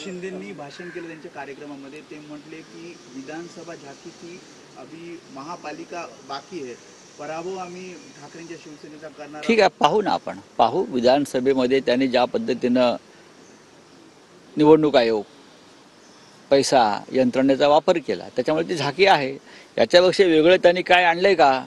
शिंदेंनी भाषण केलं त्यांच्या कार्यक्रमामध्ये. ते म्हटले की विधानसभा झाकी थी, अभी महापालिका बाकी है, पराभव आम्ही ठाकरेंच्या शिवसेनेचा करणार. ठीक आहे, पाहू ना, आपण पाहू. विधानसभेमध्ये त्यांनी ज्या पद्धतीनं निवडणूक आयोग, पैसा, यंत्रणेचा वापर केला, त्याच्यामुळे ती झाकी आहे. याच्यापेक्षा वेगळं त्यांनी काय आणलंय का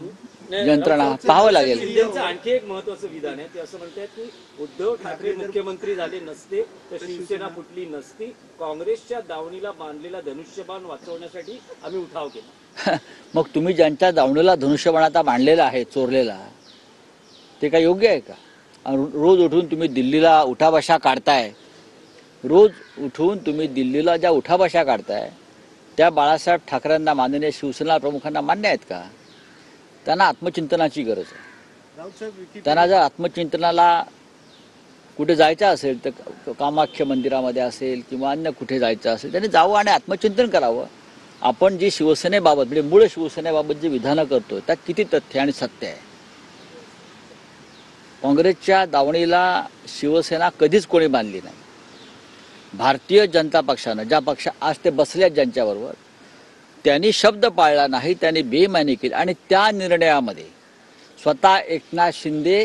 यंत्रणा, पाहावं लागेल. शिंदेचं आणखी एक महत्त्वाचं विधान आहे. ते असं म्हणतात की उद्धव ठाकरे मुख्यमंत्री झाले नसते तर शिवसेना फुटली नसती. काँग्रेसच्या दावणीला बांधलेला धनुष्यबाण वाचवण्यासाठी आम्ही उठाव केला. मग तुम्ही ज्यांच्या दावणीला धनुष्यबाण आता बांधलेला आहे, चोरलेला, ते काय योग्य आहे का? रोज उठून तुम्ही दिल्लीला उठाबशा काढताय, रोज उठून तुम्ही दिल्लीला ज्या उठाबशा काढताय त्या बाळासाहेब ठाकरेंना, माननीय शिवसेना प्रमुखांना मान्य आहेत का? त्यांना आत्मचिंतनाची गरज आहे. त्यांना जर आत्मचिंतनाला कुठे जायचं असेल तर कामाख्य मंदिरामध्ये असेल किंवा अन्य कुठे जायचं असेल, त्यांनी जावं आणि आत्मचिंतन करावं. आपण जी शिवसेनेबाबत, म्हणजे मूळ शिवसेनेबाबत जी विधानं करतो त्यात किती तथ्य आणि सत्य आहे? काँग्रेसच्या दावणीला शिवसेना कधीच कोणी बांधली नाही. भारतीय जनता पक्षानं, ज्या पक्ष आज ते बसल्यात ज्यांच्याबरोबर, त्यांनी शब्द पाळला नाही, त्यांनी बेईमानी केली. आणि त्या निर्णयामध्ये स्वतः एकनाथ शिंदे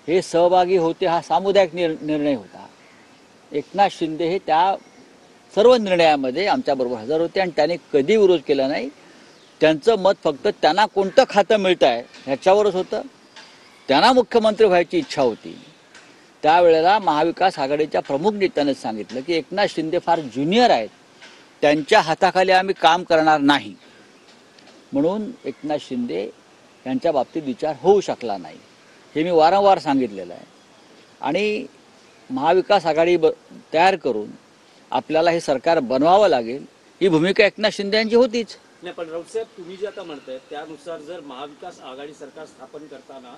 हे सहभागी होते. हा सामुदायिक निर्णय होता. एकनाथ शिंदे हे त्या सर्व निर्णयामध्ये आमच्याबरोबर हजर होते आणि त्यांनी कधी विरोध केला नाही. त्यांचं मत फक्त त्यांना कोणतं खातं मिळतं आहे ह्याच्यावरच होतं. त्यांना मुख्यमंत्री व्हायची इच्छा होती. त्यावेळेला महाविकास आघाडीच्या प्रमुख नेत्याने सांगितलं की एकनाथ शिंदे फार ज्युनियर आहेत, त्यांच्या हाताखाली आम्ही काम करणार नाही. म्हणून एकनाथ शिंदे यांच्या बाबतीत विचार होऊ शकला नाही. हे मी वारंवार सांगितलेलं आहे. आणि महाविकास आघाडी तयार करून आपल्याला हे सरकार बनवावं लागेल, ही भूमिका एकनाथ शिंदे यांची होतीच. नाही, पण राऊतसाहेब, तुम्ही जे आता म्हणताय त्यानुसार जर महाविकास आघाडी सरकार स्थापन करताना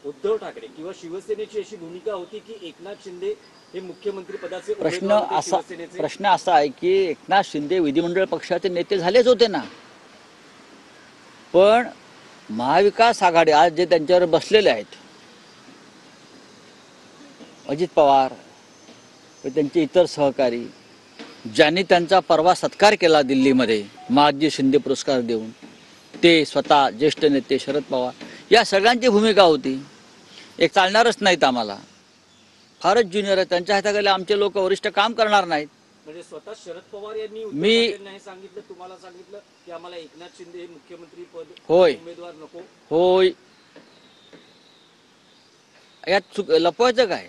उद्धव ठाकरे किंवा शिवसेनेची अशी भूमिका होती की एकनाथ शिंदे हे मुख्यमंत्री पदाचे प्रश्न असा आहे की एकनाथ शिंदे विधिमंडळ पक्षाचे नेते झालेच होते ना, पण महाविकास आघाडी आज जे त्यांच्यावर बसलेले आहेत, अजित पवार व त्यांचे इतर सहकारी, ज्यांनी त्यांचा परवा सत्कार केला दिल्लीमध्ये महाजी शिंदे पुरस्कार देऊन, ते स्वतः ज्येष्ठ नेते शरद पवार, या सगळ्यांची भूमिका होती. एक चालणारच नाहीत, आम्हाला फारच ज्युनियर आहे, त्यांच्या हाताखाली आमचे लोक वरिष्ठ काम करणार नाहीत. म्हणजे स्वतः शरद पवार यांनी मी सांगितलं, तुम्हाला सांगितलं की आम्हाला एकनाथ शिंदे हे मुख्यमंत्री पद, होय, उमेदवार नको. होय, यात लपवायचं काय?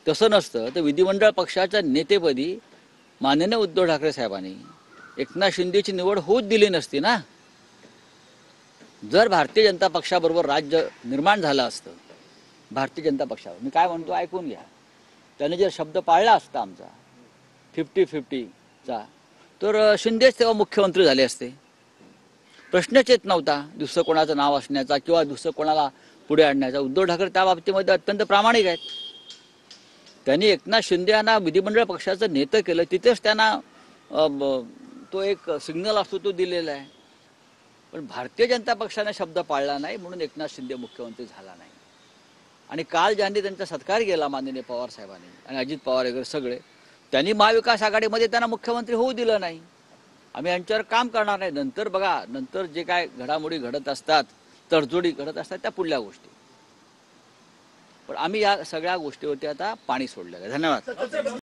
तसं नसतं तर विधिमंडळ पक्षाच्या नेतेपदी माननीय उद्धव ठाकरे साहेबांनी एकनाथ शिंदेची निवड होऊच दिली नसती ना. जर भारतीय जनता पक्षाबरोबर राज्य निर्माण झालं असतं, भारतीय जनता पक्षावर, मी काय म्हणतो ऐकून घ्या, त्याने जर शब्द पाळला असता आमचा 50-50चा, तर शिंदेच तेव्हा मुख्यमंत्री झाले असते. प्रश्नच येत नव्हता दुसरं कोणाचं नाव असण्याचा किंवा दुसरं कोणाला पुढे आणण्याचा. उद्धव ठाकरे त्या बाबतीमध्ये अत्यंत प्रामाणिक आहेत. त्यांनी एकनाथ शिंदे यांना विधिमंडळ पक्षाचं नेतं केलं, तिथेच त्यांना तो एक सिग्नल असतो तो दिलेला आहे. पण भारतीय जनता पक्षाने शब्द पाळला नाही, म्हणून एकनाथ शिंदे मुख्यमंत्री झाला नाही. आणि काल ज्यांनी त्यांचा सत्कार केला माननीय पवार साहेबांनी आणि अजित पवार वगैरे सगळे, त्यांनी महाविकास आघाडीमध्ये त्यांना मुख्यमंत्री होऊ दिलं नाही. आम्ही यांच्यावर काम करणार नाही. नंतर बघा, नंतर जे काय घडामोडी घडत असतात, तडजोडी घडत असतात, त्या पुढल्या गोष्टी. पण आम्ही या सगळ्या गोष्टीवरती आता पाणी सोडलेलं आहे. धन्यवाद.